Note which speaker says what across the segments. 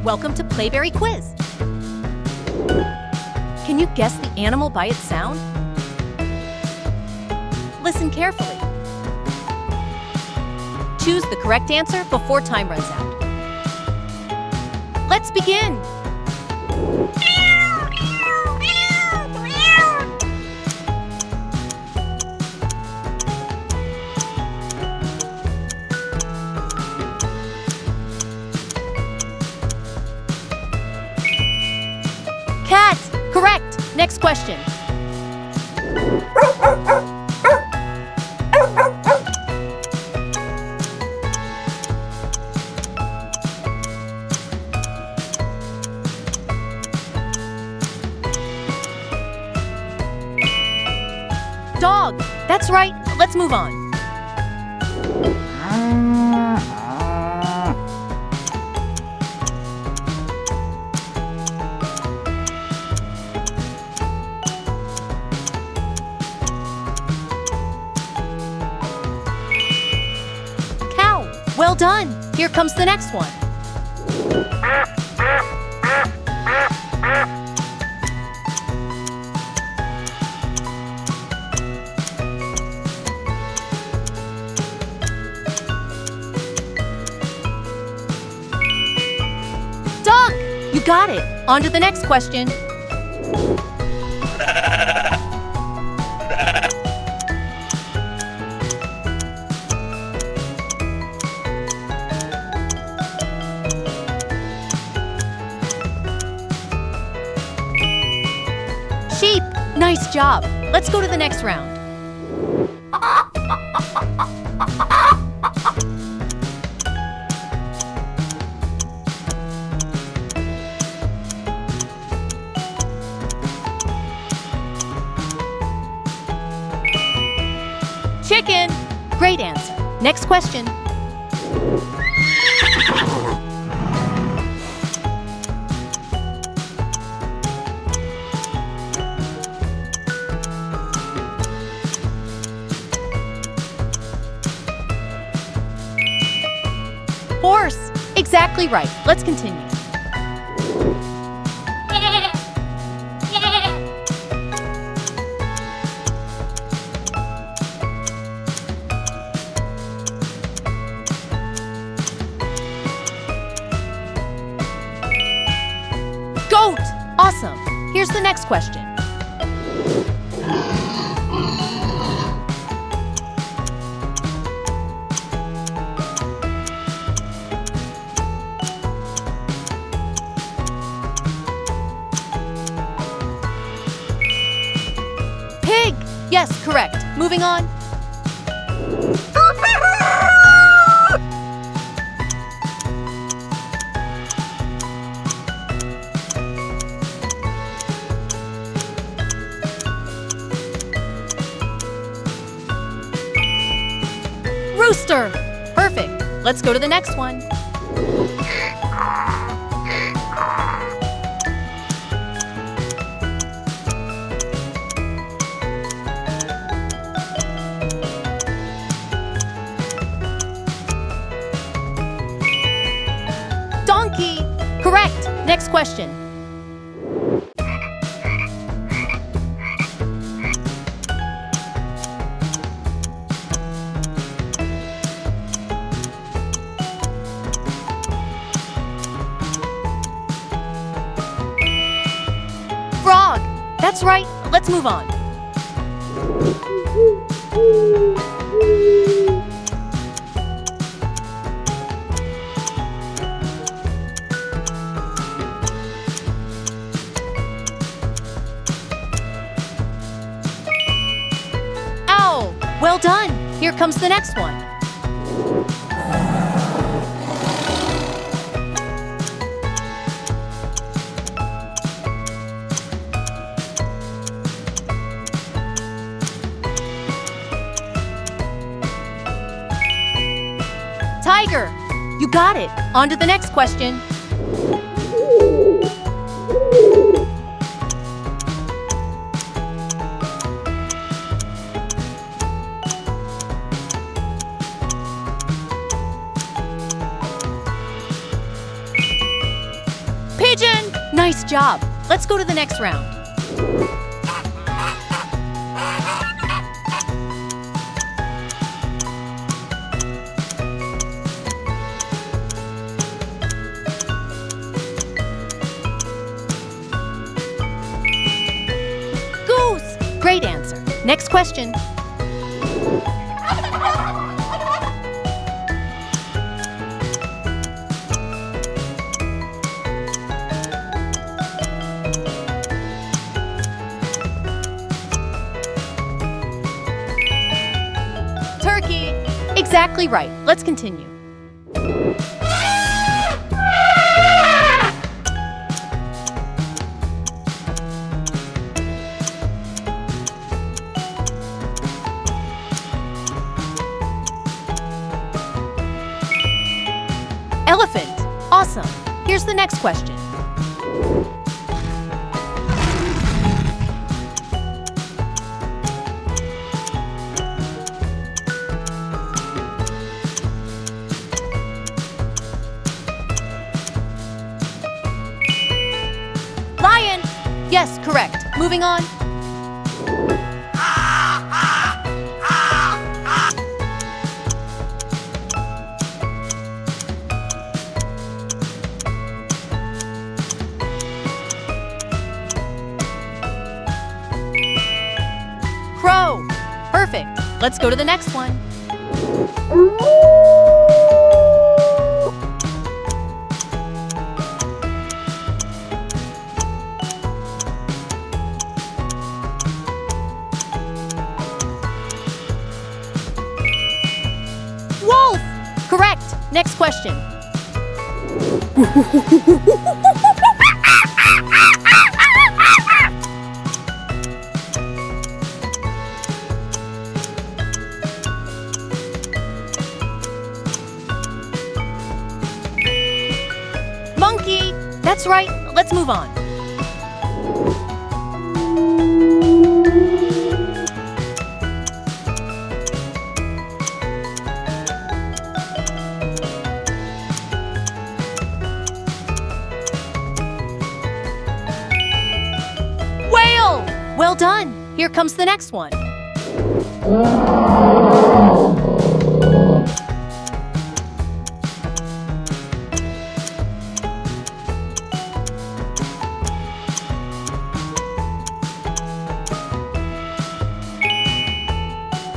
Speaker 1: Welcome to Playberry Quiz. Can you guess the animal by its sound? Listen carefully. Choose the correct answer before time runs out. Let's begin. Cat! Correct! Next question. Dog! That's right. Let's move on. Cow! Well done. Here comes the next one. Duck! You got it. On to the next question. Sheep! Nice job. Let's go to the next round. Chicken! Great answer. Next question. Horse! Exactly right. Let's continue. Goat! Awesome. Here's the next question. Pig! Yes, correct. Moving on. Rooster! Perfect. Let's go to the next one. Donkey! Correct. Next question. Frog! That's right. Let's move on. Owl! Well done. Here comes the next one. Tiger! You got it. On to the next question. Nice job. Let's go to the next round. Goose! Great answer. Next question. Turkey! Exactly right. Let's continue. Elephant. Awesome. Here's the next question. Lion. Yes, correct. Moving on. Crow. Perfect. Let's go to the next one. Wolf. Correct. Next question. Monkey. That's right. Let's move on. Whale. Well done. Here comes the next one.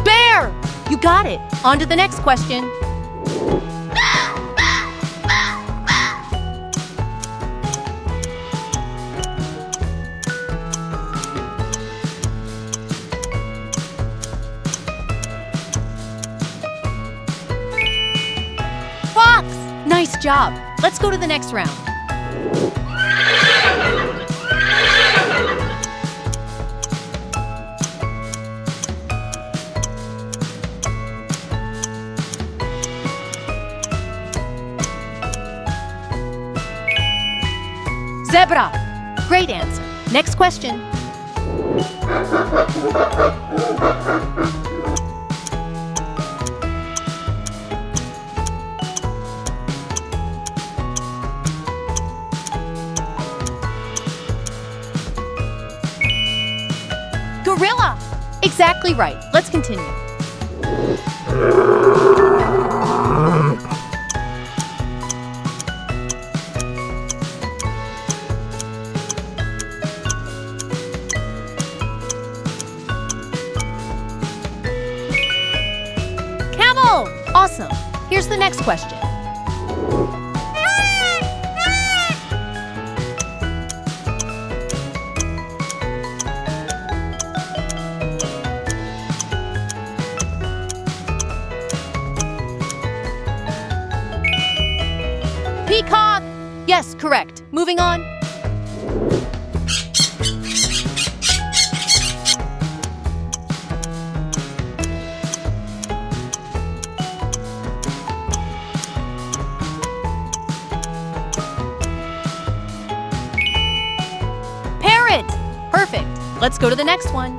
Speaker 1: Bear. You got it. On to the next question. Fox. Nice job. Let's go to the next round. Zebra. Great answer. Next question. Gorilla. Exactly right. Let's continue. Camel. Awesome. Here's the next question. Peacock. Yes, correct. Moving on. Parrot. Perfect. Let's go to the next one.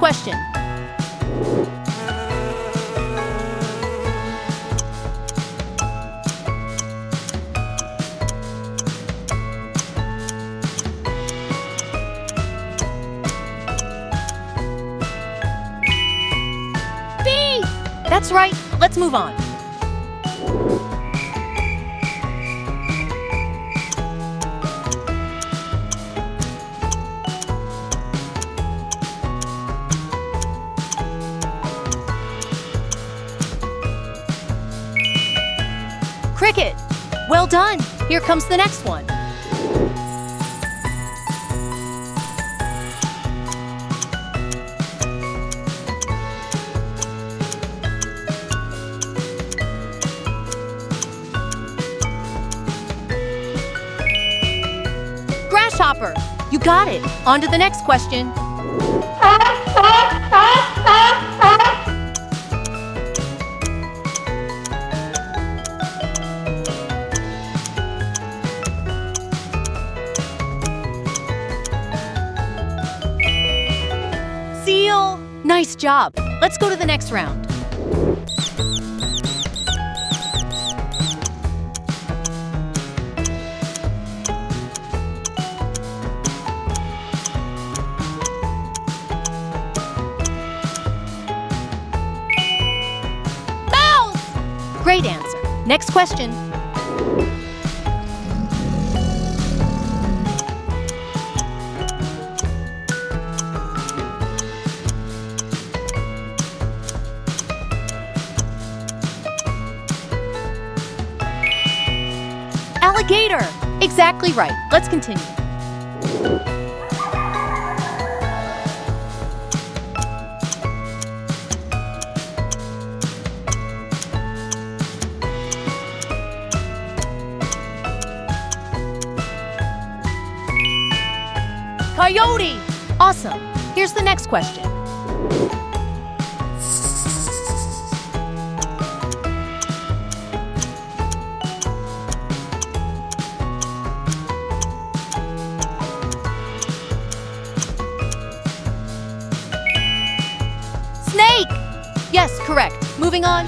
Speaker 1: question.
Speaker 2: B!
Speaker 1: That's right. Let's move on. Cricket. Well done. Here comes the next one. Grasshopper. You got it. On to the next question. Seal. Nice job. Let's go to the next round.
Speaker 2: Mouse!
Speaker 1: Great answer. Next question. Alligator. Exactly right. Let's continue. Coyote. Awesome. Here's the next question. Snake. Yes, correct. Moving on.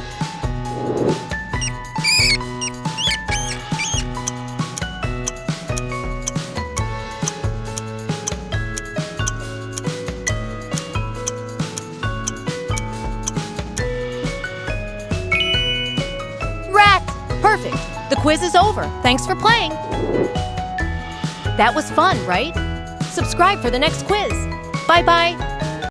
Speaker 1: Rat. Perfect. The quiz is over. Thanks for playing. That was fun, right? Subscribe for the next quiz. Bye-bye.